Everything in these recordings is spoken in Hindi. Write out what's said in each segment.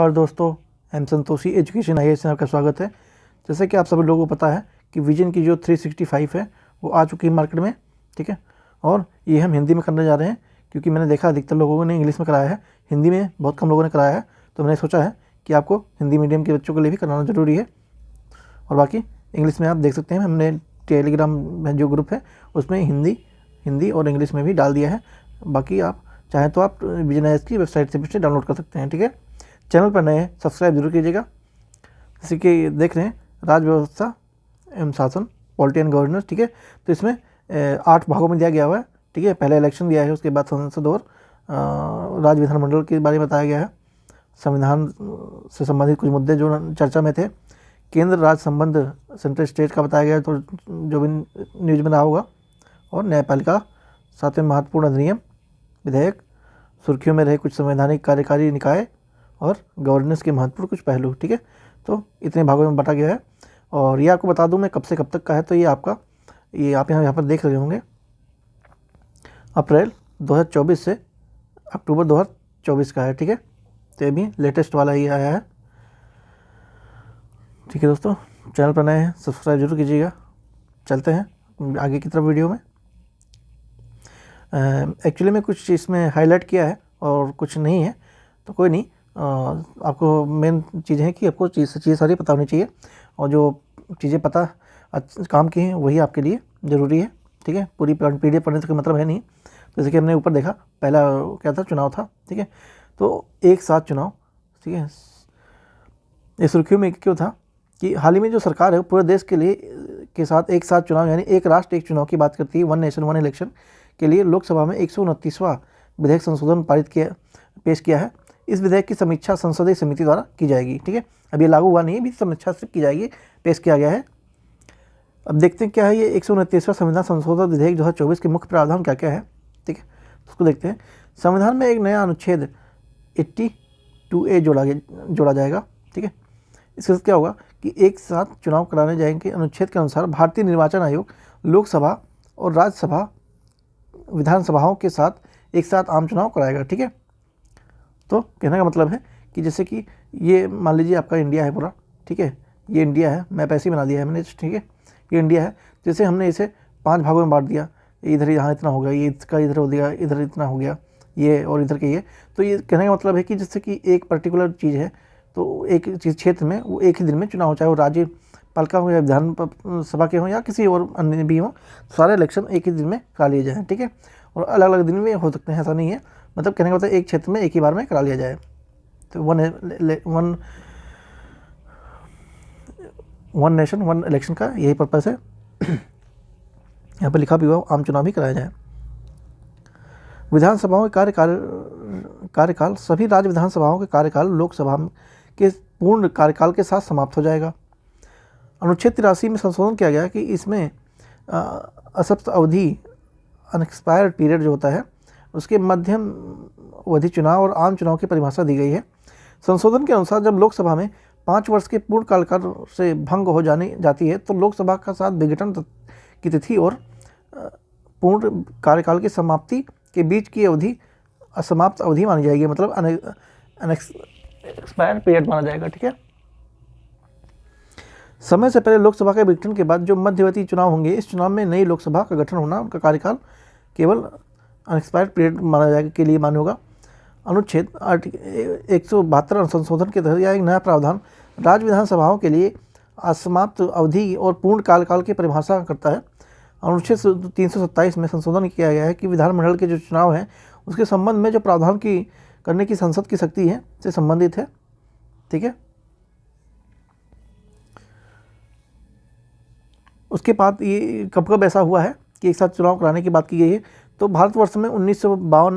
और दोस्तों, एम संतोषी एजुकेशन IAS में आपका स्वागत है। जैसे कि आप सभी लोगों को पता है कि विजन की जो 365 है वो आ चुकी है मार्केट में, ठीक है। और ये हम हिंदी में करने जा रहे हैं क्योंकि मैंने देखा अधिकतर लोगों ने इंग्लिश में कराया है, हिंदी में बहुत कम लोगों ने कराया है। तो मैंने सोचा है कि आपको हिंदी मीडियम के बच्चों के लिए भी कराना ज़रूरी है। और बाकी इंग्लिश में आप देख सकते हैं, हमने टेलीग्राम में जो ग्रुप है उसमें हिंदी और इंग्लिश में भी डाल दिया है। बाकी आप चाहें तो आप विजन IAS की वेबसाइट से भी डाउनलोड कर सकते हैं, ठीक है। चैनल पर नए हैं सब्सक्राइब जरूर कीजिएगा। जैसे कि देख रहे हैं राज व्यवस्था एवं शासन, पॉलिटी एंड गवर्नेंस, ठीक है। तो इसमें 8 भागों में दिया गया हुआ है, ठीक है। पहले इलेक्शन दिया है, उसके बाद संसद और राज्य विधानमंडल के बारे में बताया गया है। संविधान से संबंधित कुछ मुद्दे जो चर्चा में थे, केंद्र राज्य संबंध सेंट्रल स्टेट का बताया गया है, तो जो भी न्यूज में रहा होगा। और न्यायपालिका, 7वें महत्वपूर्ण अधिनियम, विधेयक, सुर्खियों में रहे कुछ संवैधानिक कार्यकारी निकाय और गवर्नेंस के महत्वपूर्ण कुछ पहलू, ठीक है। तो इतने भागों में बांटा गया है। और ये आपको बता दूं मैं कब से कब तक का है। तो ये आप यहाँ पर देख रहे होंगे, अप्रैल 2024 से अक्टूबर 2024 का है, ठीक है। तो ये भी लेटेस्ट वाला ही आया है, ठीक है। दोस्तों, चैनल पर नए हैं सब्सक्राइब जरूर कीजिएगा। चलते हैं आगे की तरफ वीडियो में। एक्चुअली में कुछ इसमें हाईलाइट किया है और कुछ नहीं है, तो कोई नहीं। आपको मेन चीज़ है कि आपको चीज़ें सारी पता होनी चाहिए, और जो चीज़ें पता काम की हैं वही आपके लिए ज़रूरी है, ठीक है। पूरी PDF पढ़ने का मतलब है नहीं। जैसे कि हमने ऊपर देखा, पहला क्या था, चुनाव था, ठीक है। तो एक साथ चुनाव, ठीक है। ये सुर्खियों में क्यों था कि हाल ही में जो सरकार है पूरे देश के साथ एक साथ चुनाव, यानी एक राष्ट्र एक चुनाव की बात करती है, 1 नेशन 1 इलेक्शन के लिए लोकसभा में 129वां विधेयक संशोधन पेश किया है। इस विधेयक की समीक्षा संसदीय समिति द्वारा की जाएगी, ठीक है। अब ये लागू हुआ नहीं है, भी समीक्षा सिर्फ की जाएगी, पेश किया गया है। अब देखते हैं क्या है ये 129वां संविधान संशोधन विधेयक 2024 के मुख्य प्रावधान क्या क्या है, ठीक है। उसको देखते हैं। संविधान में एक नया अनुच्छेद 82A जोड़ा जाएगा, ठीक है। इसके साथ क्या होगा कि एक साथ चुनाव कराने जाएंगे। अनुच्छेद के अनुसार भारतीय निर्वाचन आयोग लोकसभा और राज्यसभा विधानसभाओं के साथ एक साथ आम चुनाव कराएगा, ठीक है। तो कहने का मतलब है कि जैसे कि ये मान लीजिए आपका इंडिया है पूरा, ठीक है। ये इंडिया है, मैप ऐसे ही बना दिया है मैंने, ठीक है। ये इंडिया है, जैसे हमने इसे 5 भागों में बांट दिया, इधर यहाँ इतना हो गया, ये इसका इधर हो गया, इधर इतना हो गया, ये और इधर के ये। तो ये कहने का मतलब है कि जैसे कि एक पर्टिकुलर चीज़ है, तो एक चीज़ क्षेत्र में वो एक ही दिन में चुनाव हो, चाहे वो राज्यपालिका हो या विधानसभा के हों या किसी और अन्य भी हों, सारे इलेक्शन एक ही दिन में करा लिए जाएँ, ठीक है। और अलग अलग दिन में हो सकते हैं, ऐसा नहीं है। मतलब कहने का मतलब एक क्षेत्र में एक ही बार में करा लिया जाए। तो वन नेशन 1 इलेक्शन का यही पर्पस है। यहाँ पर लिखा भी हुआ आम चुनाव भी कराया जाए। विधानसभाओं के कार्यकाल सभी राज्य विधानसभाओं के कार्यकाल लोकसभा के पूर्ण कार्यकाल के साथ समाप्त हो जाएगा। अनुच्छेद 83 में संशोधन किया गया कि इसमें असप्त अवधि अनएक्सपायर्ड पीरियड जो होता है उसके मध्यम अवधि चुनाव और आम चुनाव की परिभाषा दी गई है। संशोधन के अनुसार जब लोकसभा में 5 वर्ष के पूर्ण कार्यकाल से भंग हो जाती है तो लोकसभा का साथ विघटन की तिथि और पूर्ण कार्यकाल की समाप्ति के बीच की अवधि असमाप्त अवधि मानी जाएगी, मतलब अनएक्सपायर्ड पीरियड माना जाएगा, ठीक है। समय से पहले लोकसभा के विघटन के बाद जो मध्यवर्ती चुनाव होंगे, इस चुनाव में नई लोकसभा का गठन होना, उनका कार्यकाल केवल अनएक्सपायर्ड पीरियड माना जाएगा के लिए मान्य होगा। अनुच्छेद 172 संशोधन के तहत यह एक नया प्रावधान राज्य विधानसभाओं के लिए असमाप्त अवधि और पूर्ण कार्यकाल की परिभाषा करता है। अनुच्छेद 327 में संशोधन किया गया है कि विधानमंडल के जो चुनाव हैं उसके संबंध में जो प्रावधान करने की संसद की शक्ति है से संबंधित है, ठीक है। उसके बाद ये कब ऐसा हुआ है कि एक साथ चुनाव कराने की बात की गई है। तो भारतवर्ष में 1952,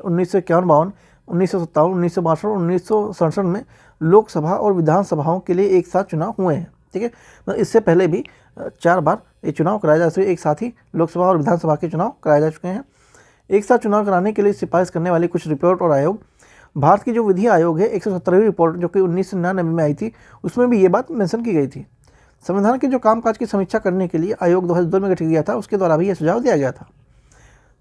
1951, 1957, 1962 और 1967 में लोकसभा और विधानसभाओं के लिए एक साथ चुनाव हुए हैं, ठीक है। तो इससे पहले भी 4 बार ये चुनाव कराए जा चुके, एक साथ ही लोकसभा और विधानसभा के चुनाव कराए जा चुके हैं। एक साथ चुनाव कराने के लिए सिफारिश करने वाली कुछ रिपोर्ट और आयोग, भारत की जो विधि आयोग है 117वीं रिपोर्ट जो कि 1999 में आई थी, उसमें भी ये बात मेंशन की गई थी। संविधान के जो कामकाज की समीक्षा करने के लिए आयोग 2002 में गठित किया था, उसके द्वारा भी यह सुझाव दिया गया था।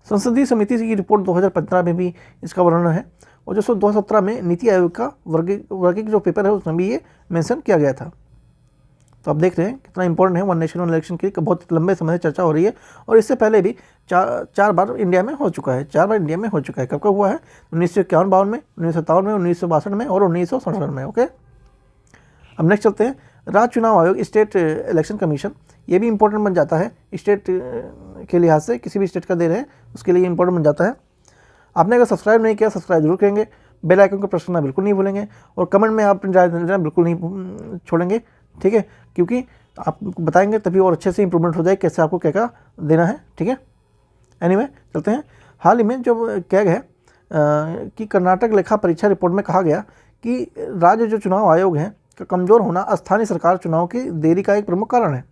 संसदीय समिति की रिपोर्ट 2015 में भी इसका वर्णन है। और जो 2017 में नीति आयोग का वर्गीकृत जो पेपर है उसमें भी ये मेंशन किया गया था। तो आप देख रहे हैं कितना इंपॉर्टेंट है वन नेशन वन इलेक्शन की, बहुत लंबे समय से चर्चा हो रही है और इससे पहले भी चार बार इंडिया में हो चुका है, 4 बार इंडिया में हो चुका है। कब कब हुआ है? 1951-52 में, 1957 में, 1962 में और 1967 में। ओके, अब नेक्स्ट चलते हैं। राज्य चुनाव आयोग, स्टेट इलेक्शन कमीशन, ये भी इंपॉर्टेंट बन जाता है स्टेट के लिहाज से, किसी भी स्टेट का दे रहे हैं उसके लिए इंपॉर्टेंट बन जाता है। आपने अगर सब्सक्राइब नहीं किया, सब्सक्राइब जरूर करेंगे, बेल आइकन को प्रेस करना बिल्कुल नहीं भूलेंगे और कमेंट में आप राय देना बिल्कुल नहीं छोड़ेंगे, ठीक है, क्योंकि आप बताएंगे तभी और अच्छे से इंप्रूवमेंट हो जाए कैसे आपको क्या क्या देना है, ठीक है। एनीवे चलते हैं। हाल ही में जो क्या गया कि कर्नाटक लेखा परीक्षा रिपोर्ट में कहा गया कि राज्य जो चुनाव आयोग है का कमज़ोर होना स्थानीय सरकार चुनाव की देरी का एक प्रमुख कारण है।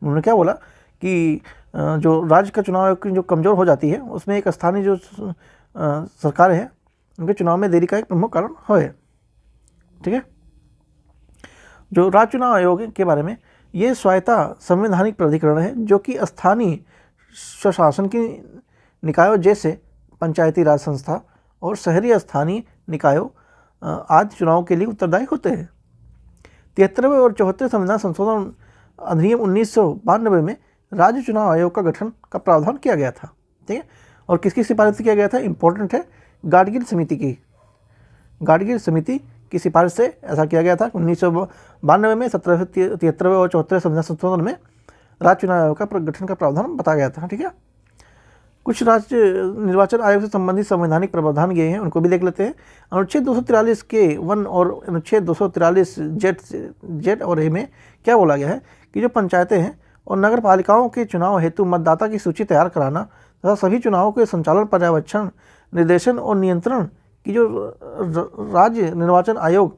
उन्होंने क्या बोला कि जो राज्य का चुनाव आयोग की जो कमज़ोर हो जाती है उसमें एक स्थानीय जो सरकार है उनके चुनाव में देरी का एक प्रमुख कारण है, ठीक है। जो राज्य चुनाव आयोग के बारे में, ये स्वायत्ता संवैधानिक प्राधिकरण है जो कि स्थानीय स्वशासन की निकायों जैसे पंचायती राज संस्था और शहरी स्थानीय निकायों आदि चुनाव के लिए उत्तरदायी होते हैं। 73वें और 74वें संविधान संशोधन अधिनियम 1992 में राज्य चुनाव आयोग का गठन का प्रावधान किया गया था, ठीक है। और किसकी सिफारिश से किया गया था? इंपॉर्टेंट है, गाडगिल समिति की, गाडगिल समिति की सिफारिश से ऐसा किया गया था। 1992 में 73वें और 74वें संविधान संशोधन में राज्य चुनाव आयोग का गठन का प्रावधान बताया गया था, ठीक है। कुछ राज्य निर्वाचन आयोग से संबंधित संवैधानिक प्रावधान गए हैं, उनको भी देख लेते हैं। अनुच्छेद 243 के 1 और अनुच्छेद 243 जेड और ए में क्या बोला गया है कि जो पंचायतें हैं और नगर पालिकाओं के चुनाव हेतु मतदाता की सूची तैयार कराना तथा सभी चुनावों के संचालन, पर्यवेक्षण, निर्देशन और नियंत्रण की जो राज्य निर्वाचन आयोग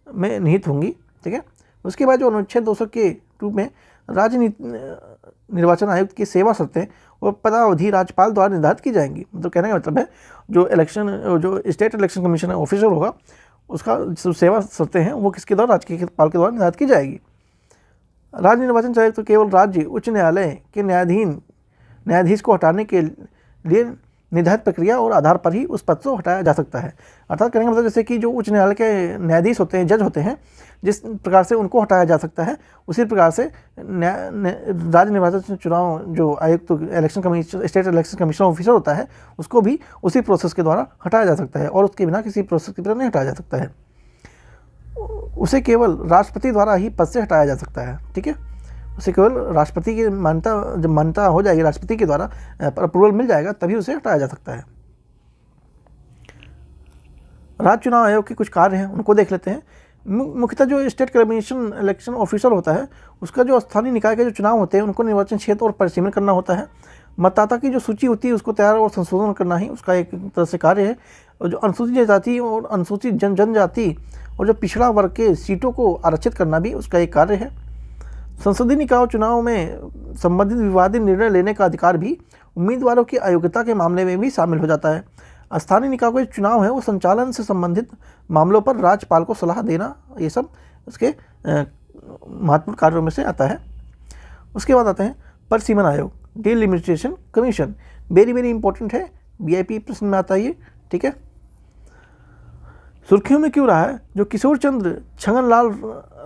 में निहित होंगी, ठीक है। उसके बाद जो अनुच्छेद 200 के रूप में राज्य निर्वाचन आयुक्त की सेवा शर्तें और पदावधि राज्यपाल द्वारा निर्धारित की जाएंगी। मतलब कहने का मतलब है जो स्टेट इलेक्शन कमीशन ऑफिसर होगा उसका जो सेवा शर्तें हैं वो किसके द्वारा? राज्यपाल के द्वारा निर्धारित की जाएगी। राज्य निर्वाचन आयुक्त तो केवल राज्य उच्च न्यायालय के न्यायाधीश को हटाने के लिए निर्धारित प्रक्रिया और आधार पर ही उस पद से हटाया जा सकता है। अर्थात कहने का मतलब जैसे कि जो उच्च न्यायालय के न्यायाधीश होते हैं, जज होते हैं, जिस प्रकार से उनको हटाया जा सकता है उसी प्रकार से राज्य निर्वाचन चुनाव जो आयुक्त election commission, state election commission officer होता है उसको भी उसी प्रोसेस के द्वारा हटाया जा सकता है और उसके बिना किसी प्रोसेस के बिना नहीं हटाया जा सकता है। उसे केवल राष्ट्रपति द्वारा ही पद से हटाया जा सकता है, ठीक है। उसे केवल राष्ट्रपति की मान्यता, जब मान्यता हो जाएगी राष्ट्रपति के द्वारा अप्रूवल मिल जाएगा तभी उसे हटाया जा सकता है। राज्य चुनाव आयोग के कुछ कार्य हैं उनको देख लेते हैं। मुख्यतः जो स्टेट कमीशन इलेक्शन ऑफिसर होता है उसका जो स्थानीय निकाय के जो चुनाव होते हैं उनको निर्वाचन क्षेत्र और परिसीमन करना होता है। मतदाता की जो सूची होती है उसको तैयार और संशोधन करना ही उसका एक तरह से कार्य है। और जो अनुसूचित जाति और अनुसूचित जनजाति और जो पिछड़ा वर्ग के सीटों को आरक्षित करना भी उसका एक कार्य है। संसदीय निकाय चुनाव में संबंधित विवादित निर्णय लेने का अधिकार भी उम्मीदवारों की अयोग्यता के मामले में भी शामिल हो जाता है। स्थानीय निकाय के चुनाव है वो संचालन से संबंधित मामलों पर राज्यपाल को सलाह देना, ये सब उसके महत्वपूर्ण कार्यों में से आता है। उसके बाद आते हैं परिसीमन आयोग, delimitation commission, very very important है, वीआईपी प्रश्न में आता है ये, ठीक है। सुर्खियों में क्यों रहा है? जो किशोर चंद्र छगनलाल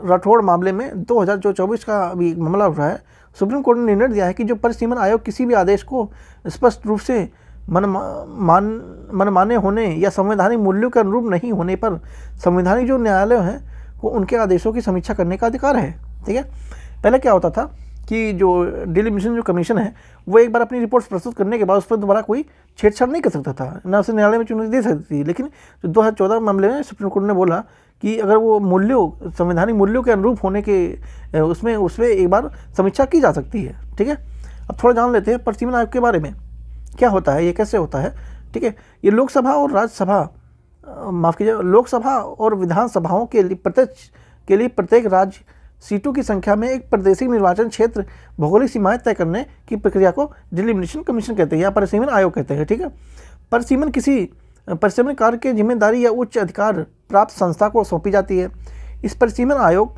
राठौड़ मामले में 2024 का अभी मामला उठा है। सुप्रीम कोर्ट ने निर्णय दिया है कि जो परिसीमन आयोग किसी भी आदेश को स्पष्ट रूप से मनमाने होने या संवैधानिक मूल्यों के अनुरूप नहीं होने पर संवैधानिक जो न्यायालय हैं वो उनके आदेशों की समीक्षा करने का अधिकार है, ठीक है। पहले क्या होता था कि जो डिलिमिटेशन जो कमीशन है वो एक बार अपनी रिपोर्ट प्रस्तुत करने के बाद उस पर दोबारा कोई छेड़छाड़ नहीं कर सकता था, ना उसे न्यायालय में चुनौती दे सकती थी। लेकिन जो 2014 मामले में सुप्रीम कोर्ट ने बोला कि अगर वो मूल्यों, संवैधानिक मूल्यों के अनुरूप होने के उसमें एक बार समीक्षा की जा सकती है, ठीक है। अब थोड़ा जान लेते हैं परिसीमन आयोग के बारे में, क्या होता है, ये कैसे होता है, ठीक है। ये लोकसभा और राज्यसभा, माफ़ कीजिए, लोकसभा और विधानसभाओं के लिए प्रत्येक राज्य सीटों की संख्या में एक प्रादेशिक निर्वाचन क्षेत्र भौगोलिक सीमाएं तय करने की प्रक्रिया को डिलिमिटेशन कमीशन कहते हैं या परिसीमन आयोग कहते हैं, ठीक है। परिसीमन किसी परिसीमन कार्य की जिम्मेदारी या उच्च अधिकार प्राप्त संस्था को सौंपी जाती है। इस परिसीमन आयोग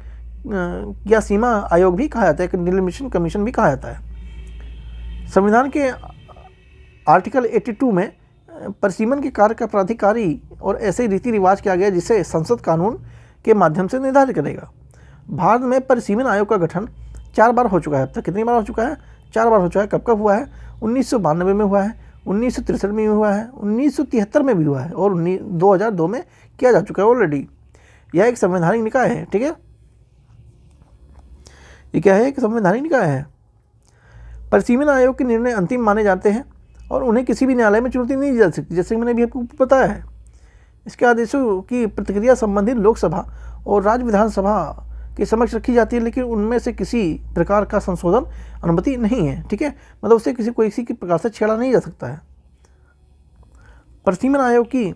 या सीमा आयोग भी कहा जाता है, डिलिमिटेशन कमीशन भी कहा जाता है। संविधान के आर्टिकल 82 में परिसीमन के कार्य का प्राधिकारी और ऐसे रीति रिवाज किया गया जिसे संसद कानून के माध्यम से निर्धारित करेगा। भारत में परिसीमन आयोग का गठन 4 बार हो चुका है। अब तक कितनी बार हो चुका है? 4 बार हो चुका है। कब कब हुआ है? 1992 में हुआ है, 1963 में हुआ है, 1973 में भी हुआ है और 2002 में किया जा चुका है ऑलरेडी। यह एक संवैधानिक निकाय है, ठीक है। ये क्या है? एक संवैधानिक निकाय है। परिसीमन आयोग के निर्णय अंतिम माने जाते हैं और उन्हें किसी भी न्यायालय में चुनौती नहीं दी जा सकती, जैसे मैंने अभी आपको बताया है। इसके आदेशों की प्रतिक्रिया संबंधित लोकसभा और राज्य विधानसभा के समक्ष रखी जाती है, लेकिन उनमें से किसी प्रकार का संशोधन अनुमति नहीं है, ठीक है। मतलब उससे किसी की प्रकार से छेड़ा नहीं जा सकता है। परिसीमन आयोग की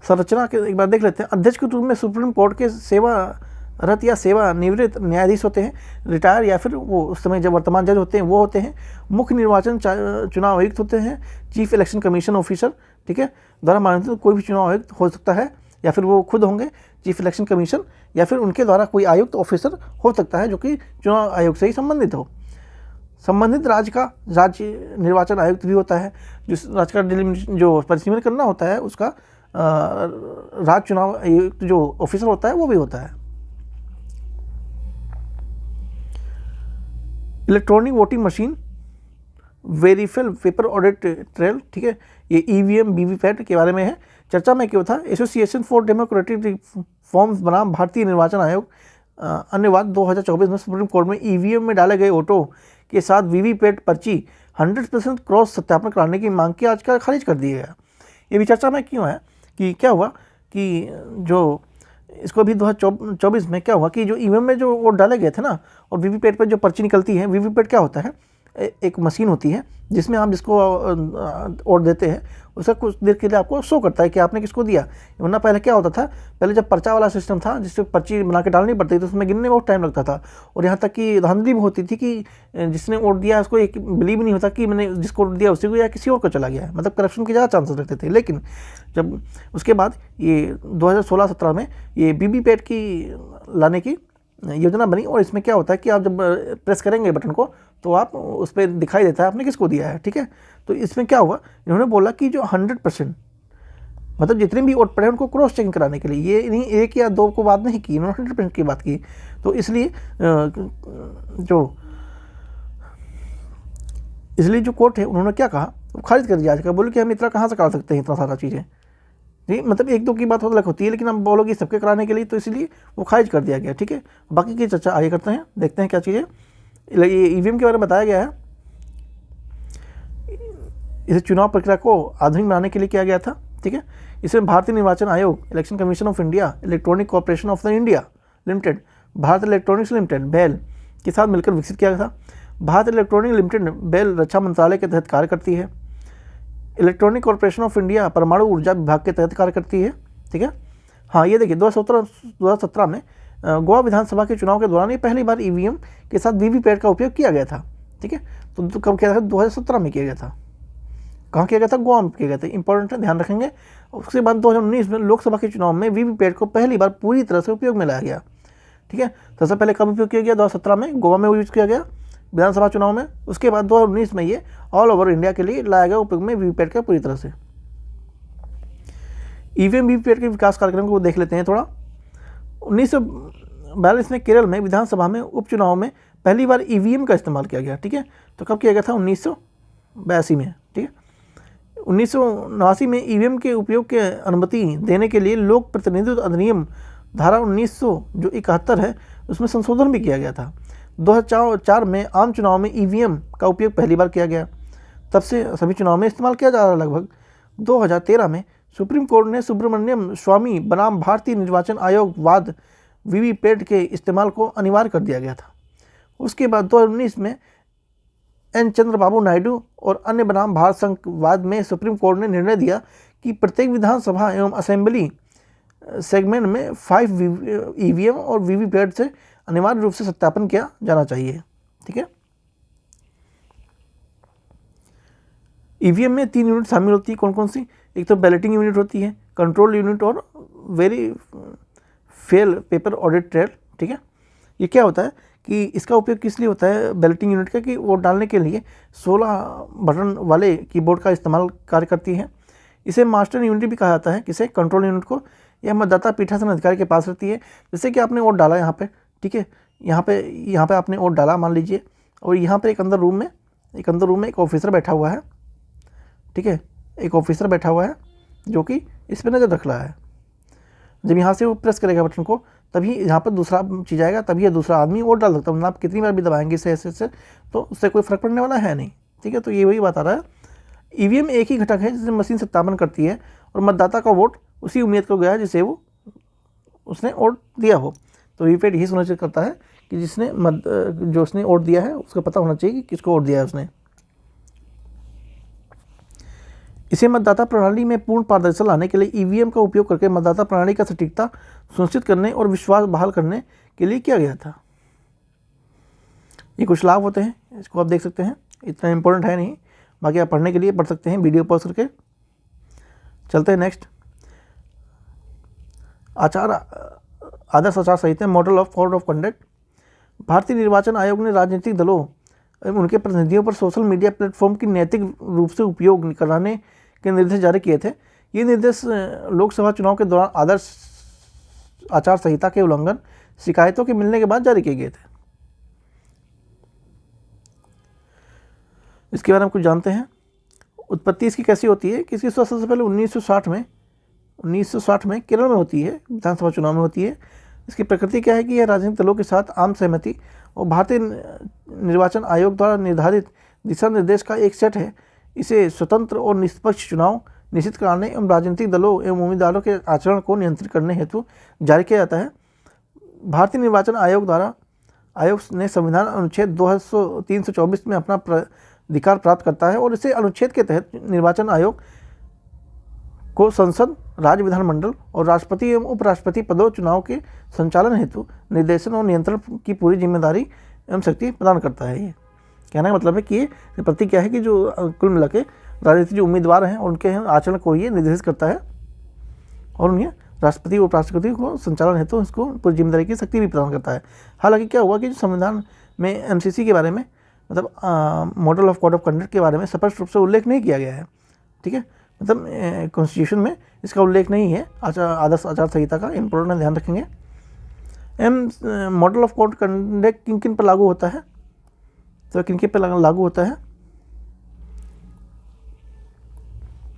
संरचना के एक बार देख लेते हैं। अध्यक्ष के रूप में सुप्रीम कोर्ट के सेवारत या सेवानिवृत्त न्यायाधीश होते हैं, रिटायर या फिर वो उस समय जब वर्तमान जज होते हैं वो होते हैं। मुख्य निर्वाचन चुनाव आयुक्त होते हैं, चीफ इलेक्शन कमीशन ऑफिसर, ठीक है, द्वारा मान्यता कोई भी चुनाव आयुक्त हो सकता है, या फिर वो खुद होंगे चीफ इलेक्शन कमीशन, या फिर उनके द्वारा कोई आयुक्त ऑफिसर हो सकता है जो कि चुनाव आयोग से ही संबंधित हो। संबंधित राज्य का राज्य निर्वाचन आयुक्त भी होता है। जिस राज्य का जो परिसीमन करना होता है उसका राज्य चुनाव आयुक्त जो ऑफिसर होता है वो भी होता है। Electronic voting machine, verified paper audit trail, ठीक है, ये ईवीएम वीवीपैट के बारे में है। चर्चा में क्यों था? एसोसिएशन फॉर डेमोक्रेटिक रिफॉर्म्स बनाम भारतीय निर्वाचन आयोग अन्य बात 2024 में सुप्रीम कोर्ट में ईवीएम में डाले गए वोटों के साथ वीवीपैट पर्ची 100% क्रॉस सत्यापन कराने की मांग की आज का खारिज कर दिया गया। ये भी चर्चा में क्यों है कि क्या हुआ कि जो इसको भी 2024 में क्या हुआ कि जो ईवीएम में जो वोट डाले गए थे ना, और वीवीपैट पर जो पर्ची निकलती है, वीवीपैट क्या होता है? एक मशीन होती है जिसमें आप जिसको वोट देते हैं उसका कुछ देर के लिए आपको शो करता है कि आपने किसको दिया। वरना पहले क्या होता था, पहले जब पर्चा वाला सिस्टम था जिससे पर्ची बना के डालनी पड़ती थी तो उसमें गिनने में बहुत टाइम लगता था, और यहाँ तक कि धांधली भी होती थी कि जिसने वोट दिया उसको एक बिलीव नहीं होता कि मैंने जिसको वोट दिया उसी को या किसी और को चला गया है। मतलब करप्शन के ज़्यादा चांसेस रहते थे। लेकिन जब उसके बाद ये 2016-17 में ये वीवीपैट की लाने की योजना बनी, और इसमें क्या होता है कि आप जब प्रेस करेंगे बटन को तो आप उस पर दिखाई देता है आपने किसको दिया है, ठीक है। तो इसमें क्या हुआ, इन्होंने बोला कि जो 100% मतलब जितने भी वोट पड़े उनको क्रॉस चेकिंग कराने के लिए, ये नहीं 1 या 2 को बात नहीं की, इन्होंने 100% की बात की। तो इसलिए जो कोर्ट है उन्होंने क्या कहा, वो खारिज कर दिया आज का। बोले कि हम इतना कहाँ से करा सकते हैं इतना सारा चीज़ें, जी। मतलब 1-2 की बात अलग होती है, लेकिन हम बोलोगे सबके कराने के लिए, तो इसलिए वो खारिज कर दिया गया, ठीक है। बाकी की चर्चा आगे करते हैं, देखते हैं क्या चीज़ें। ये ईवीएम के बारे में बताया गया है। इसे चुनाव प्रक्रिया को आधुनिक बनाने के लिए किया गया था, ठीक है। इसमें भारतीय निर्वाचन आयोग, election commission of India, electronic corporation of the India limited, Bharat electronics limited BEL के साथ मिलकर विकसित किया गया था। भारत इलेक्ट्रॉनिक लिमिटेड बेल रक्षा मंत्रालय के तहत कार्य करती है। इलेक्ट्रॉनिक कॉर्पोरेशन ऑफ इंडिया परमाणु ऊर्जा विभाग के तहत कार्य करती है, ठीक है। हाँ, ये देखिए 2017 में गोवा विधानसभा के चुनाव के दौरान ये पहली बार ईवीएम के साथ वीवीपैट का उपयोग किया गया था, ठीक है। तो कब किया था? 2017 में किया गया था। कहाँ किया गया था? गोवा में किया गया था। इंपॉर्टेंट है, ध्यान रखेंगे। उसके बाद 2019 में लोकसभा के चुनाव में वीवीपैट को पहली बार पूरी तरह से उपयोग में लाया गया, ठीक है। सबसे पहले कब उपयोग किया गया? 2017 में गोवा में यूज किया गया विधानसभा चुनाव में। उसके बाद 2019 में ये ऑल ओवर इंडिया के लिए लाया गया उपयोग में वीवीपैट का पूरी तरह से। ईवीएम वीवीपैट के विकास कार्यक्रम को देख लेते हैं थोड़ा। 1942 में केरल में विधानसभा में उपचुनाव में पहली बार ईवीएम का इस्तेमाल किया गया, ठीक है। तो कब किया गया था? 1982 में, ठीक है। 1989 में ईवीएम के उपयोग के अनुमति देने के लिए लोक प्रतिनिधित्व अधिनियम धारा 1900 जो 71 है उसमें संशोधन भी किया गया था। 2004 में आम चुनाव में ईवीएम का उपयोग पहली बार किया गया, तब से सभी चुनाव में इस्तेमाल किया जा रहा है लगभग। 2013 में सुप्रीम कोर्ट ने सुब्रमण्यम स्वामी बनाम भारतीय निर्वाचन आयोग वाद वीवीपैट के इस्तेमाल को अनिवार्य कर दिया गया था। उसके बाद 2019 में एन चंद्रबाबू नायडू और अन्य बनाम भारत संघ वाद में सुप्रीम कोर्ट ने निर्णय दिया कि प्रत्येक विधानसभा एवं असेंबली सेगमेंट में 5 ईवीएम और वीवीपैट से अनिवार्य रूप से सत्यापन किया जाना चाहिए, ठीक है। ईवीएम में 3 यूनिट शामिल होती है। कौन कौन सी? एक तो बैलेटिंग यूनिट होती है, कंट्रोल यूनिट और वेरीफाइड पेपर ऑडिट ट्रेल, ठीक है। ये क्या होता है कि इसका उपयोग किस लिए होता है बैलेटिंग यूनिट का, कि वोट डालने के लिए 16 बटन वाले कीबोर्ड का इस्तेमाल कार्य करती है। इसे मास्टर यूनिट भी कहा जाता है, किसे कंट्रोल यूनिट को। यह मतदाता पीठासीन अधिकारी के पास रहती है। जैसे कि आपने वोट डाला यहाँ पे, ठीक है, यहाँ पे आपने वोट डाला मान लीजिए, और यहाँ पे एक अंदर रूम में एक ऑफिसर बैठा हुआ है, ठीक है, एक ऑफिसर बैठा हुआ है जो कि इस पर नज़र रख रहा है। जब यहाँ से वो प्रेस करेगा बटन को, तभी यहाँ पर दूसरा चीज़ आएगा, तभी ये दूसरा आदमी वोट डाल सकता है। मतलब आप कितनी बार भी दबाएंगे इसे ऐसे तो उससे कोई फर्क पड़ने वाला है नहीं, ठीक है। तो ये वही बात आ रहा है। ईवीएम एक ही घटक है जिसे मशीन सत्यापन करती है और मतदाता का वोट उसी उम्मीद को गया जिसे उसने वोट दिया हो। तो वीवीपैट यही सुनिश्चित करता है कि जो उसने वोट दिया है उसको पता होना चाहिए कि किसको वोट दिया है उसने। इसे मतदाता प्रणाली में पूर्ण पारदर्शिता लाने के लिए ईवीएम का उपयोग करके मतदाता प्रणाली का सटीकता सुनिश्चित करने और विश्वास बहाल करने के लिए किया गया था। ये कुछ लाभ होते हैं, इसको आप देख सकते हैं, इतना इम्पोर्टेंट है नहीं, बाकी आप पढ़ने के लिए पढ़ सकते हैं वीडियो पॉज करके। चलते हैं नेक्स्ट। आदर्श आचार संहिता, model of code of conduct. भारतीय निर्वाचन आयोग ने राजनीतिक दलों एवं उनके प्रतिनिधियों पर सोशल मीडिया प्लेटफॉर्म की नैतिक रूप से उपयोग कराने के निर्देश जारी किए थे। ये निर्देश लोकसभा चुनाव के दौरान आदर्श आचार संहिता के उल्लंघन शिकायतों के मिलने के बाद जारी किए गए थे। इसके बारे में कुछ जानते हैं। उत्पत्ति इसकी कैसी होती है कि इसकी सबसे पहले 1960 में केरल में होती है, विधानसभा चुनाव में होती है। इसकी प्रकृति क्या है कि यह राजनीतिक दलों के साथ आम सहमति और भारतीय निर्वाचन आयोग द्वारा निर्धारित दिशा निर्देश का एक सेट है। इसे स्वतंत्र और निष्पक्ष चुनाव निश्चित कराने एवं राजनीतिक दलों एवं उम्मीदवारों के आचरण को नियंत्रित करने हेतु जारी किया जाता है। भारतीय निर्वाचन आयोग ने संविधान अनुच्छेद 324 में अपना अधिकार प्राप्त करता है और इसे अनुच्छेद के तहत निर्वाचन आयोग को संसद, राज्य विधानमंडल और राष्ट्रपति एवं उपराष्ट्रपति पदों चुनाव के संचालन हेतु निर्देशन और नियंत्रण की पूरी जिम्मेदारी एवं शक्ति प्रदान करता है। ये कहने का मतलब है कि ये प्रतीक क्या है कि जो कुल मिला के राजनीतिक जो उम्मीदवार हैं उनके आचरण को ये निर्देशित करता है और उन्हें राष्ट्रपति और उपराष्ट्रपति को संचालन हेतु इसको पूरी जिम्मेदारी की शक्ति भी प्रदान करता है। हालांकि क्या हुआ कि जो संविधान में एमसीसी के बारे में, मतलब model of code of conduct के बारे में स्पष्ट रूप से उल्लेख नहीं किया गया है, ठीक है, मतलब कॉन्स्टिट्यूशन में इसका उल्लेख नहीं है आदर्श आचार संहिता का। इम्पोर्टेंट ध्यान रखेंगे। मॉडल ऑफ कोड कंडक्ट किन किन पर लागू होता है, तो किन किन पर लागू होता है,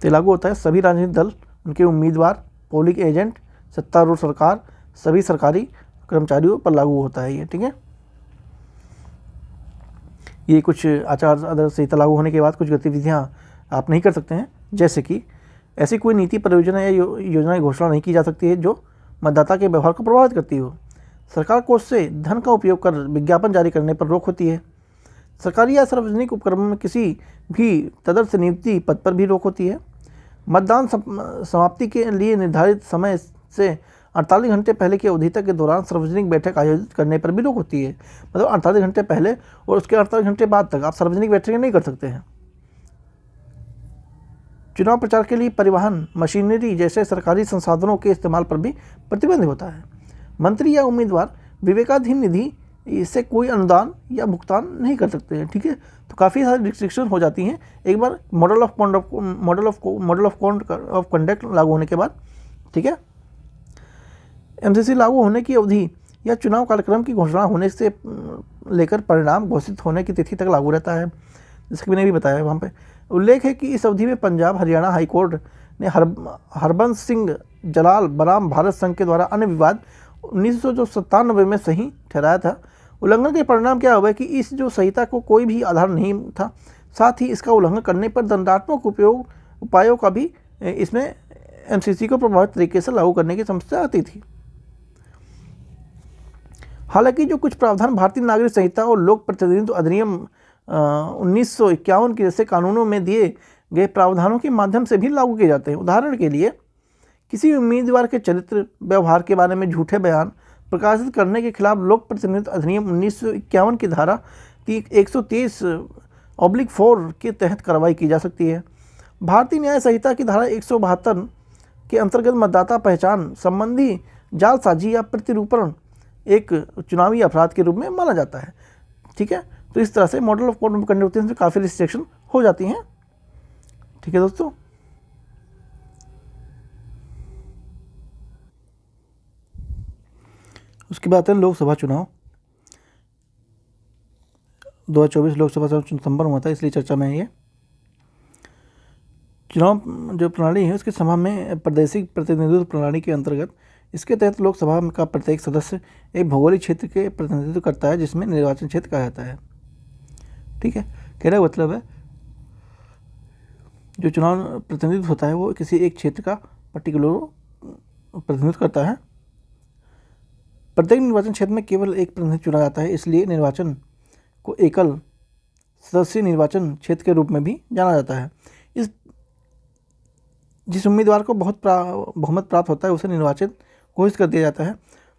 तो लागू होता है सभी राजनीतिक दल, उनके उम्मीदवार, पोलिंग एजेंट, सत्तारूढ़ सरकार, सभी सरकारी कर्मचारियों पर लागू होता है ये, ठीक है। ये कुछ आचार आदर्श संहिता लागू होने के बाद कुछ गतिविधियाँ आप नहीं कर सकते हैं, जैसे कि ऐसी कोई नीति, परियोजना या योजना की घोषणा नहीं की जा सकती है जो मतदाता के व्यवहार को प्रभावित करती हो। सरकार कोष से धन का उपयोग कर विज्ञापन जारी करने पर रोक होती है। सरकारी या सार्वजनिक उपक्रमों में किसी भी तदर्थ नियुक्ति पद पर भी रोक होती है। मतदान समाप्ति के लिए निर्धारित समय से 48 घंटे पहले की अवधि तक के दौरान सार्वजनिक बैठक आयोजित करने पर भी रोक होती है। मतलब 48 घंटे पहले और उसके 48 घंटे बाद तक आप सार्वजनिक बैठकें नहीं कर सकते हैं। चुनाव प्रचार के लिए परिवहन, मशीनरी जैसे सरकारी संसाधनों के इस्तेमाल पर भी प्रतिबंध होता है। मंत्री या उम्मीदवार विवेकाधीन निधि इससे कोई अनुदान या भुगतान नहीं कर सकते हैं, ठीक है। तो काफ़ी सारी रिस्ट्रिक्शन हो जाती हैं एक बार मॉडल ऑफ कंडक्ट लागू होने के बाद, ठीक है। एमसीसी लागू होने की अवधि या चुनाव कार्यक्रम की घोषणा होने से लेकर परिणाम घोषित होने की तिथि तक लागू रहता है, जैसे कि मैंने भी बताया वहाँ पे उल्लेख है कि इस अवधि में पंजाब हरियाणा हाईकोर्ट ने हरबंस सिंह जलाल बनाम भारत संघ के द्वारा अन्य विवाद 1997 में सही ठहराया था। उल्लंघन के परिणाम क्या हुआ कि इस जो संहिता को कोई भी आधार नहीं था, साथ ही इसका उल्लंघन करने पर दंडात्मक उपायों का भी इसमें एमसीसी को प्रभावित तरीके से लागू करने की समस्या आती थी। हालांकि जो कुछ प्रावधान भारतीय नागरिक संहिता और लोक प्रतिनिधित्व अधिनियम 1951 के जैसे कानूनों में दिए गए प्रावधानों के माध्यम से भी लागू किए जाते हैं। उदाहरण के लिए किसी उम्मीदवार के चरित्र व्यवहार के बारे में झूठे बयान प्रकाशित करने के खिलाफ लोक प्रतिनिधित्व अधिनियम 1951 की धारा 130/4 के तहत कार्रवाई की जा सकती है। भारतीय न्याय संहिता की धारा 172 के अंतर्गत मतदाता पहचान संबंधी जालसाजी या प्रतिरूपण एक चुनावी अपराध के रूप में माना जाता है। ठीक है, तो इस तरह से model of code of conduct में काफ़ी रिस्ट्रिक्शन हो जाती हैं। ठीक है दोस्तों, उसके बाद है लोकसभा चुनाव। 2024 लोकसभा चुनाव संपन्न हुआ था, इसलिए चर्चा में है ये। चुनाव जो प्रणाली है उसके सभा में प्रादेशिक प्रतिनिधित्व प्रणाली के अंतर्गत इसके तहत लोकसभा का प्रत्येक सदस्य एक भौगोलिक क्षेत्र के प्रतिनिधित्व करता है जिसमें निर्वाचन क्षेत्र कहा जाता है। ठीक है, कहने का मतलब है जो चुनाव प्रतिनिधित्व होता है वो किसी एक क्षेत्र का पर्टिकुलर प्रतिनिधित्व करता है। प्रत्येक निर्वाचन क्षेत्र में केवल एक प्रतिनिधि चुना जाता है, इसलिए निर्वाचन को एकल सदस्य निर्वाचन क्षेत्र के रूप में भी जाना जाता है। जिस उम्मीदवार को बहुमत प्राप्त होता है उसे निर्वाचित घोषित कर दिया जाता है।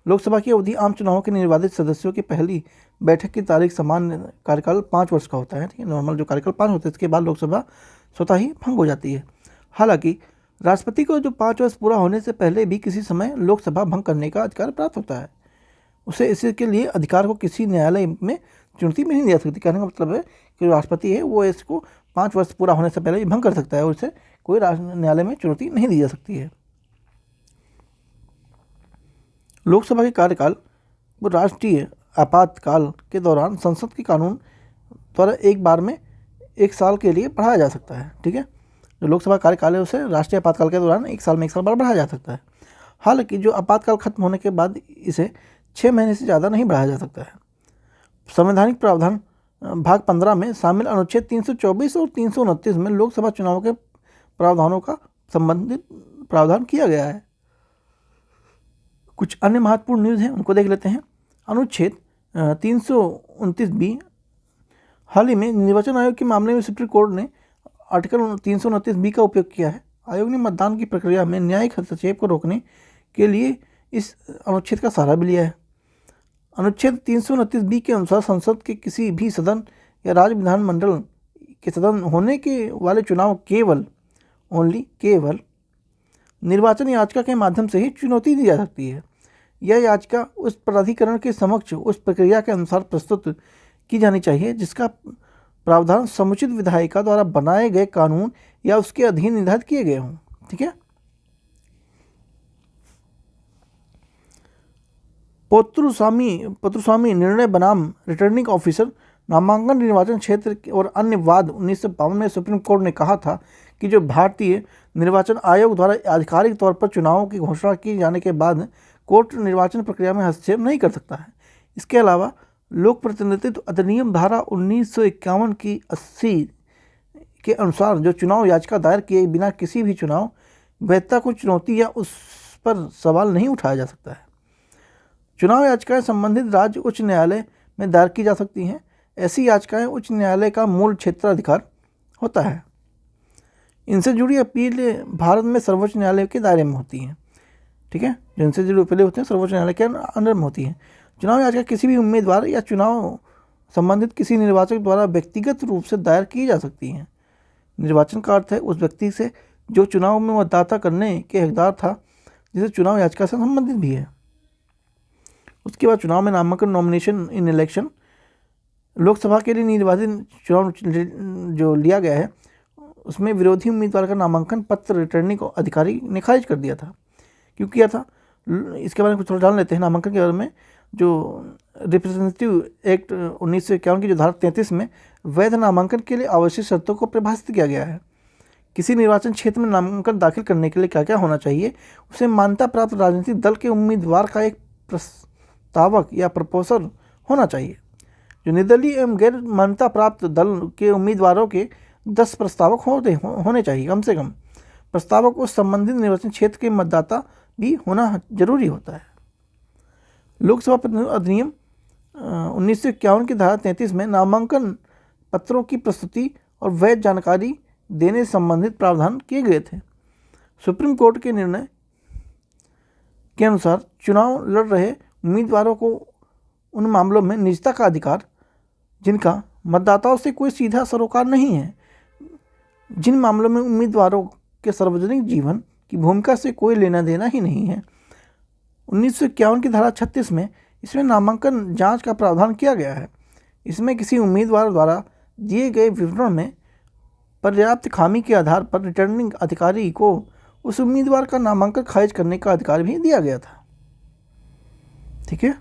लोकसभा की अवधि आम चुनावों के निर्वाचित सदस्यों की पहली बैठक की तारीख समान कार्यकाल 5 वर्ष का होता है। ठीक है, नॉर्मल जो कार्यकाल 5 होता है, इसके बाद लोकसभा स्वतः ही भंग हो जाती है। हालांकि राष्ट्रपति को जो 5 वर्ष पूरा होने से पहले भी किसी समय लोकसभा भंग करने का अधिकार प्राप्त होता है। उसे इसके लिए अधिकार को किसी न्यायालय में चुनौती भी नहीं दे सकती। कहने का मतलब है कि राष्ट्रपति है वो इसको 5 वर्ष पूरा होने से पहले भी भंग कर सकता है और उसे कोई न्यायालय में चुनौती नहीं दी जा सकती है। लोकसभा के कार्यकाल वो राष्ट्रीय आपातकाल के दौरान संसद के कानून द्वारा एक बार में 1 साल के लिए बढ़ाया जा सकता है। ठीक है, जो लोकसभा कार्यकाल है उसे राष्ट्रीय आपातकाल के दौरान 1 साल में 1 साल बार बढ़ाया जा सकता है। हालांकि जो आपातकाल खत्म होने के बाद इसे 6 महीने से ज़्यादा नहीं बढ़ाया जा सकता है। संवैधानिक प्रावधान भाग 15 में शामिल अनुच्छेद 324 और 329 में लोकसभा चुनाव के प्रावधानों का संबंधित प्रावधान किया गया है। कुछ अन्य महत्वपूर्ण न्यूज़ हैं, उनको देख लेते हैं। अनुच्छेद 329B, हाल ही में निर्वाचन आयोग के मामले में सुप्रीम कोर्ट ने आर्टिकल 329B का उपयोग किया है। आयोग ने मतदान की प्रक्रिया में न्यायिक हस्तक्षेप को रोकने के लिए इस अनुच्छेद का सहारा भी लिया है। अनुच्छेद 329B के अनुसार संसद के किसी भी सदन या राज्य विधानमंडल के सदन होने के वाले चुनाव केवल निर्वाचन याचिका के माध्यम से ही चुनौती दी जा सकती है। यह याचिका उस प्राधिकरण के समक्ष उस प्रक्रिया के अनुसार प्रस्तुत की जानी चाहिए जिसका प्रावधान समुचित विधायिका द्वारा बनाए गए कानून या उसके अधीन निर्धारित किए गए हों। ठीक है, पोत्रुस्वामी निर्णय बनाम रिटर्निंग ऑफिसर नामांकन निर्वाचन क्षेत्र और अन्य वाद 1952 में सुप्रीम कोर्ट ने कहा था कि जो भारतीय निर्वाचन आयोग द्वारा आधिकारिक तौर पर चुनावों की घोषणा की जाने के बाद कोर्ट निर्वाचन प्रक्रिया में हस्तक्षेप नहीं कर सकता है। इसके अलावा लोक प्रतिनिधित्व अधिनियम धारा 1951 की 80 के अनुसार जो चुनाव याचिका दायर किए बिना किसी भी चुनाव वैधता को चुनौती या उस पर सवाल नहीं उठाया जा सकता है। चुनाव याचिकाएं संबंधित राज्य उच्च न्यायालय में दायर की जा सकती हैं। ऐसी याचिकाएं उच्च न्यायालय का मूल क्षेत्राधिकार होता है। इनसे जुड़ी अपील भारत में सर्वोच्च न्यायालय के दायरे में होती हैं। ठीक है, जो इनसे जुड़ी अपीलें होती हैं सर्वोच्च न्यायालय के अंडर में होती हैं। चुनाव याचिका किसी भी उम्मीदवार या चुनाव संबंधित किसी निर्वाचक द्वारा व्यक्तिगत रूप से दायर की जा सकती हैं। निर्वाचन का अर्थ है उस व्यक्ति से जो चुनाव में मतदाता करने के हकदार था, जिसे चुनाव याचिका से संबंधित भी है। उसके बाद चुनाव में नामांकन नॉमिनेशन इन इलेक्शन, लोकसभा के लिए निर्वाचित चुनाव जो लिया गया है उसमें विरोधी उम्मीदवार का नामांकन पत्र रिटर्निंग अधिकारी ने खारिज कर दिया था। क्यों किया था, इसके बारे में कुछ थोड़ा जान लेते हैं। नामांकन के बारे में जो रिप्रेजेंटेटिव एक्ट 1951 की जो धारा 33 में वैध नामांकन के लिए आवश्यक शर्तों को परिभाषित किया गया है। किसी निर्वाचन क्षेत्र में नामांकन दाखिल करने के लिए क्या क्या होना चाहिए, उसे मान्यता प्राप्त राजनीतिक दल के उम्मीदवार का एक प्रस्तावक या प्रपोजल होना चाहिए। जो निर्दलीय एवं गैर मान्यता प्राप्त दल के उम्मीदवारों के 10 प्रस्तावक होने चाहिए कम से कम। प्रस्तावक उस संबंधित निर्वाचन क्षेत्र के मतदाता भी होना जरूरी होता है। लोकसभा प्रतिनिधित्व अधिनियम 1951 की धारा 33 में नामांकन पत्रों की प्रस्तुति और वैध जानकारी देने से संबंधित प्रावधान किए गए थे। सुप्रीम कोर्ट के निर्णय के अनुसार चुनाव लड़ रहे उम्मीदवारों को उन मामलों में निजता का अधिकार जिनका मतदाताओं से कोई सीधा सरोकार नहीं है, जिन मामलों में उम्मीदवारों के सार्वजनिक जीवन की भूमिका से कोई लेना देना ही नहीं है। 1951 की धारा 36 में इसमें नामांकन जांच का प्रावधान किया गया है। इसमें किसी उम्मीदवार द्वारा दिए गए विवरण में पर्याप्त खामी के आधार पर रिटर्निंग अधिकारी को उस उम्मीदवार का नामांकन खारिज करने का अधिकार भी दिया गया था। ठीक है।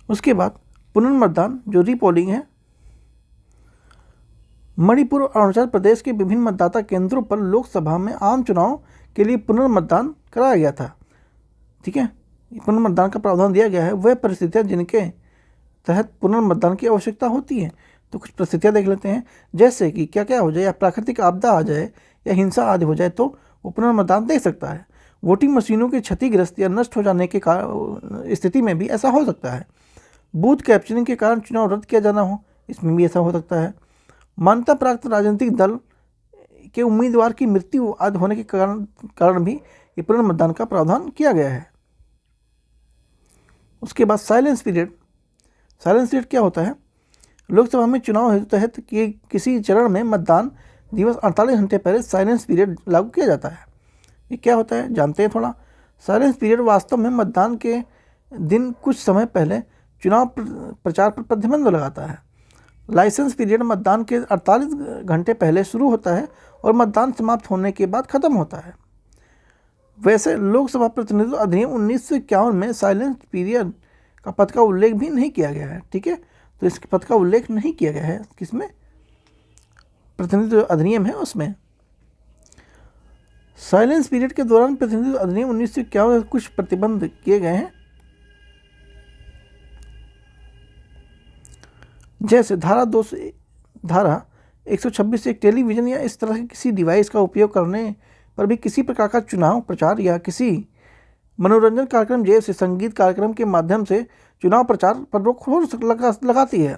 उसके बाद पुनर्मतदान जो रीपोलिंग है, मणिपुर और अरुणाचल प्रदेश के विभिन्न मतदाता केंद्रों पर लोकसभा में आम चुनाव के लिए पुनर्मतदान कराया गया था। ठीक है। पुनर्मतदान का प्रावधान दिया गया है वह परिस्थितियां जिनके तहत पुनर्मतदान की आवश्यकता होती है। तो कुछ परिस्थितियां देख लेते हैं, जैसे कि क्या क्या हो जाए, या प्राकृतिक आपदा आ जाए या हिंसा आदि हो जाए तो वो पुनर्मतदान दे सकता है। वोटिंग मशीनों के क्षतिग्रस्त या नष्ट हो जाने के स्थिति में भी ऐसा हो सकता है। बूथ कैप्चरिंग के कारण चुनाव रद्द किया जाना हो, इसमें भी ऐसा हो सकता है। मान्यता प्राप्त राजनीतिक दल के उम्मीदवार की मृत्यु आदि होने के कारण भी ये पुनर्मतदान का प्रावधान किया गया है। उसके बाद साइलेंस पीरियड। साइलेंस पीरियड क्या होता है? लोकसभा में चुनाव हेतु तहत कि किसी चरण में मतदान दिवस 48 घंटे पहले साइलेंस पीरियड लागू किया जाता है। ये क्या होता है जानते हैं थोड़ा। साइलेंस पीरियड वास्तव में मतदान के दिन कुछ समय पहले चुनाव प्रचार पर प्रतिबंध लगाता है। लाइसेंस पीरियड मतदान के 48 घंटे पहले शुरू होता है और मतदान समाप्त होने के बाद खत्म होता है। वैसे लोकसभा प्रतिनिधित्व अधिनियम 1951 में साइलेंस पीरियड का पद का उल्लेख भी नहीं किया गया है। ठीक है। तो इसके पद का उल्लेख नहीं किया गया है किसमें? प्रतिनिधित्व अधिनियम है उसमें। साइलेंस पीरियड के दौरान प्रतिनिधित्व अधिनियम 1951 में कुछ प्रतिबंध किए गए हैं, जैसे धारा 126 से एक टेलीविज़न या इस तरह के किसी डिवाइस का उपयोग करने पर भी किसी प्रकार का चुनाव प्रचार या किसी मनोरंजन कार्यक्रम जैसे संगीत कार्यक्रम के माध्यम से चुनाव प्रचार पर रोक लगाती है।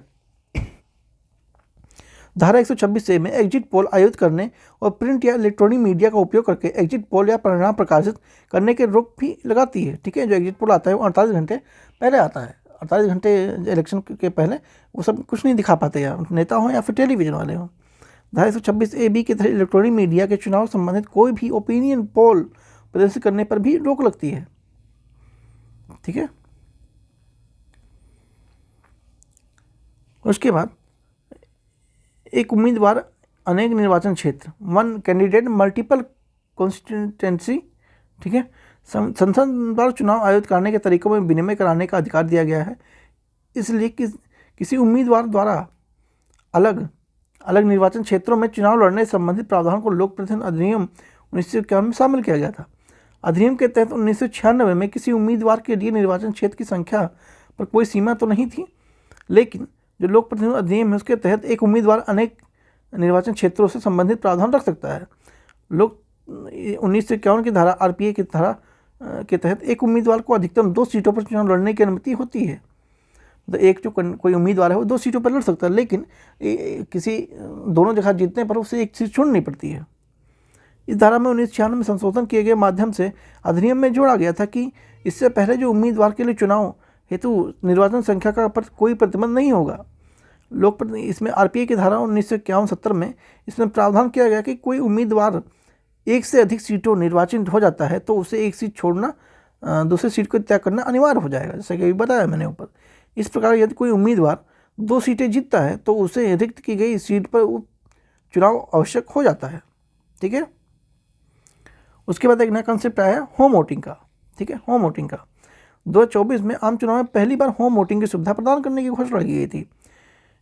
धारा 126 से में एग्जिट पोल आयोजित करने और प्रिंट या इलेक्ट्रॉनिक मीडिया का उपयोग करके एग्जिट पोल या परिणाम प्रकाशित करने के रोक भी लगाती है। ठीक है। जो एग्जिट पोल आता है वो 48 घंटे पहले आता है। 48 घंटे इलेक्शन के पहले वो सब कुछ नहीं दिखा पाते, या नेता हों या फिर टेलीविजन वाले हों। धारा 126A(b) के तहत इलेक्ट्रॉनिक मीडिया के चुनाव संबंधित कोई भी ओपिनियन पोल प्रदर्शित करने पर भी रोक लगती है। ठीक है। उसके बाद एक उम्मीदवार अनेक निर्वाचन क्षेत्र, वन कैंडिडेट मल्टीपल कॉन्स्टिट्यूएंसी। ठीक है। संसद द्वारा चुनाव आयोजित करने के तरीकों में विनिमय कराने का अधिकार दिया गया है। इसलिए किसी उम्मीदवार द्वारा अलग अलग निर्वाचन क्षेत्रों में चुनाव लड़ने संबंधित प्रावधान को लोक प्रतिनिधित्व अधिनियम 1951 में शामिल किया गया था। अधिनियम के तहत 1996 में किसी उम्मीदवार के लिए निर्वाचन क्षेत्र की संख्या पर कोई सीमा तो नहीं थी, लेकिन जो लोक प्रतिनिधित्व अधिनियम है उसके तहत एक उम्मीदवार अनेक निर्वाचन क्षेत्रों से संबंधित प्रावधान रख सकता है। लोक 1951 की धारा RPA की धारा के तहत एक उम्मीदवार को अधिकतम 2 सीटों पर चुनाव लड़ने की अनुमति होती है। तो एक जो कोई उम्मीदवार है वो 2 सीटों पर लड़ सकता है, लेकिन किसी दोनों जगह जीतने पर उसे एक सीट छोड़नी पड़ती है। इस धारा में 1996 में संशोधन किए गए माध्यम से अधिनियम में जोड़ा गया था कि इससे पहले जो उम्मीदवार के लिए चुनाव हेतु निर्वाचन संख्या का पर कोई प्रतिबंध नहीं होगा। इसमें RPA की धारा 1951-70 में इसमें प्रावधान किया गया कि कोई उम्मीदवार एक से अधिक सीटों निर्वाचित हो जाता है तो उसे एक सीट छोड़ना, दूसरी सीट को त्याग करना अनिवार्य हो जाएगा, जैसे कि अभी बताया मैंने ऊपर। इस प्रकार यदि कोई उम्मीदवार 2 सीटें जीतता है तो उसे रिक्त की गई सीट पर चुनाव आवश्यक हो जाता है। ठीक है। उसके बाद एक नया कंसेप्ट आया है होम वोटिंग का। ठीक है। होम वोटिंग का 2024 में आम चुनाव में पहली बार होम वोटिंग की सुविधा प्रदान करने की घोषणा की गई थी।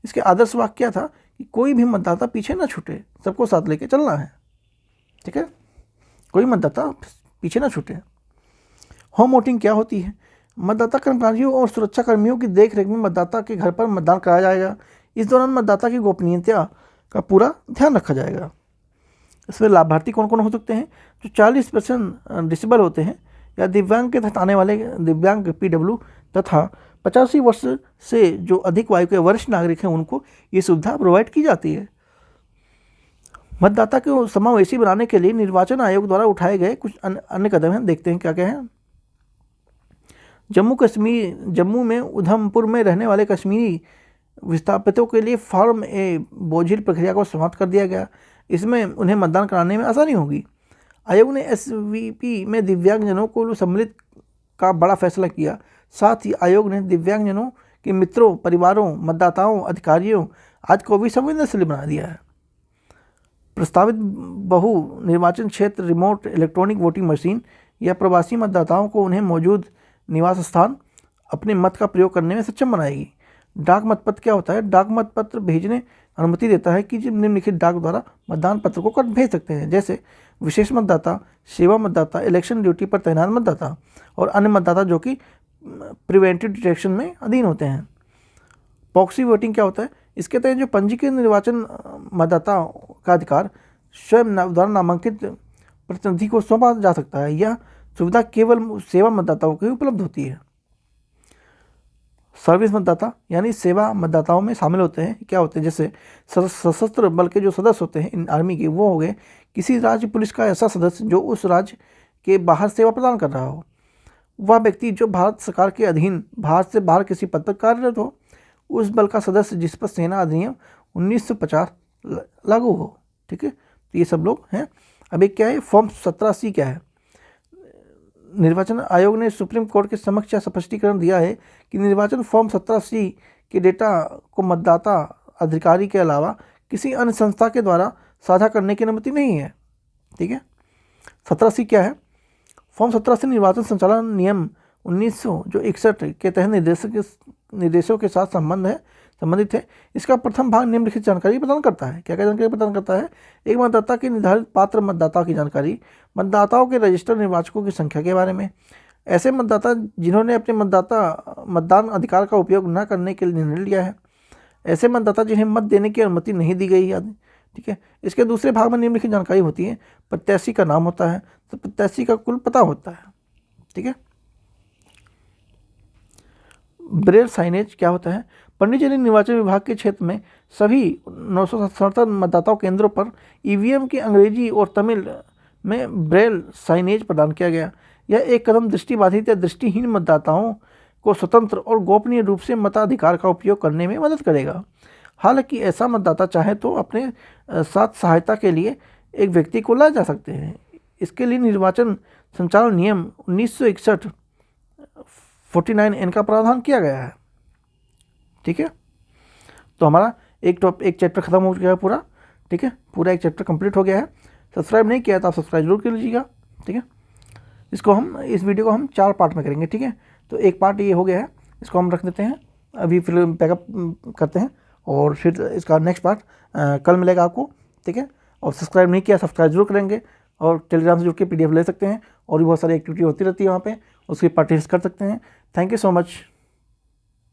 इसके आदर्श वाक्य क्या था कि कोई भी मतदाता पीछे ना छूटे, सबको साथ लेके चलना है। ठीक है। कोई मतदाता पीछे ना छूटे। होम वोटिंग क्या होती है? मतदाता कर्मचारियों और सुरक्षा कर्मियों की देखरेख में मतदाता के घर पर मतदान कराया जाएगा। इस दौरान मतदाता की गोपनीयता का पूरा ध्यान रखा जाएगा। इसमें लाभार्थी कौन कौन हो सकते हैं? जो 40% डिसेबल होते हैं या दिव्यांग के तहत आने वाले दिव्यांग PW तथा 85 वर्ष से जो अधिक आयु के वरिष्ठ नागरिक हैं उनको ये सुविधा प्रोवाइड की जाती है। मतदाता को समावेशी बनाने के लिए निर्वाचन आयोग द्वारा उठाए गए कुछ अन्य कदम हैं, देखते हैं क्या क्या है। जम्मू में उधमपुर में रहने वाले कश्मीरी विस्थापितों के लिए फॉर्म ए बोझिल प्रक्रिया को समाप्त कर दिया गया। इसमें उन्हें मतदान कराने में आसानी होगी। आयोग ने SVP में दिव्यांगजनों को सम्मिलित का बड़ा फैसला किया। साथ ही आयोग ने दिव्यांगजनों के मित्रों, परिवारों, मतदाताओं, अधिकारियों आदि को भी संवेदनशील बना दिया है। प्रस्तावित बहु निर्वाचन क्षेत्र रिमोट इलेक्ट्रॉनिक वोटिंग मशीन या प्रवासी मतदाताओं को उन्हें मौजूद निवास स्थान अपने मत का प्रयोग करने में सक्षम बनाएगी। डाक मतपत्र क्या होता है? डाक मतपत्र भेजने अनुमति देता है कि निम्नलिखित डाक द्वारा मतदान पत्र को कर भेज सकते हैं, जैसे विशेष मतदाता, सेवा मतदाता, इलेक्शन ड्यूटी पर तैनात मतदाता और अन्य मतदाता जो कि प्रिवेंटिव डिटेक्शन में अधीन होते हैं। प्रॉक्सी वोटिंग क्या होता है? इसके तहत जो पंजीकृत निर्वाचन मतदाता का अधिकार स्वयं द्वारा नामांकित प्रतिनिधि को सौंपा जा सकता है। यह सुविधा केवल सेवा मतदाताओं को ही उपलब्ध होती है। सर्विस मतदाता यानी सेवा मतदाताओं में शामिल होते हैं। क्या होते हैं? जैसे सशस्त्र बल के जो सदस्य होते हैं इन आर्मी के, वो हो गए किसी राज्य पुलिस का ऐसा सदस्य जो उस राज्य के बाहर सेवा प्रदान कर रहा हो। वह व्यक्ति जो भारत सरकार के अधीन भारत से बाहर किसी पद पर कार्यरत हो। उस बल का सदस्य जिस पर सेना अधिनियम 1950 लागू हो। ठीक है, तो ये सब लोग हैं। अब एक क्या है, फॉर्म 17C क्या है? निर्वाचन आयोग ने सुप्रीम कोर्ट के समक्ष स्पष्टीकरण दिया है कि निर्वाचन फॉर्म 17C के डेटा को मतदाता अधिकारी के अलावा किसी अन्य संस्था के द्वारा साझा करने की अनुमति नहीं है। ठीक है, 17C क्या है? फॉर्म 17C निर्वाचन संचालन नियम 1961 के तहत निर्देशों के साथ संबंधित है। इसका प्रथम भाग निम्नलिखित जानकारी प्रदान करता है। क्या क्या जानकारी प्रदान करता है? एक, मतदाता की निर्धारित पात्र मतदाता की जानकारी, मतदाताओं के रजिस्टर्ड निर्वाचकों की संख्या के बारे में, ऐसे मतदाता जिन्होंने अपने मतदान अधिकार का उपयोग न करने के लिए निर्णय लिया है, ऐसे मतदाता जिन्हें मत देने की अनुमति नहीं दी गई आदि। ठीक है, इसके दूसरे भाग में निम्नलिखित जानकारी होती है। प्रत्याशी का नाम होता है, तो प्रत्याशी का कुल पता होता है। ठीक है, ब्रेल साइनेज क्या होता है? पंडिचेरी निर्वाचन विभाग के क्षेत्र में सभी 977 मतदाता केंद्रों पर ईवीएम के अंग्रेजी और तमिल में ब्रेल साइनेज प्रदान किया गया। यह एक कदम दृष्टिबाधित या दृष्टिहीन मतदाताओं को स्वतंत्र और गोपनीय रूप से मताधिकार का उपयोग करने में मदद करेगा। हालांकि ऐसा मतदाता चाहे तो अपने साथ सहायता के लिए एक व्यक्ति को ला जा सकते हैं। इसके लिए निर्वाचन संचालन नियम 1961 49N का प्रावधान किया गया है। ठीक है, तो हमारा एक चैप्टर खत्म हो गया है पूरा। ठीक है, पूरा एक चैप्टर कंप्लीट हो गया है। सब्सक्राइब नहीं किया तो आप सब्सक्राइब जरूर कर लीजिएगा। ठीक है, इस वीडियो को हम 4 पार्ट में करेंगे। ठीक है, तो एक पार्ट ये हो गया है, इसको हम रख देते हैं अभी, फिर बैकअप करते हैं और फिर इसका नेक्स्ट पार्ट कल मिलेगा आपको। ठीक है, और सब्सक्राइब नहीं किया सब्सक्राइब जरूर करेंगे और टेलीग्राम से जुड़ के PDF ले सकते हैं और भी बहुत सारी एक्टिविटी होती रहती है वहाँ पे, उसकी पार्टिसिपेट कर सकते हैं। Thank you so much.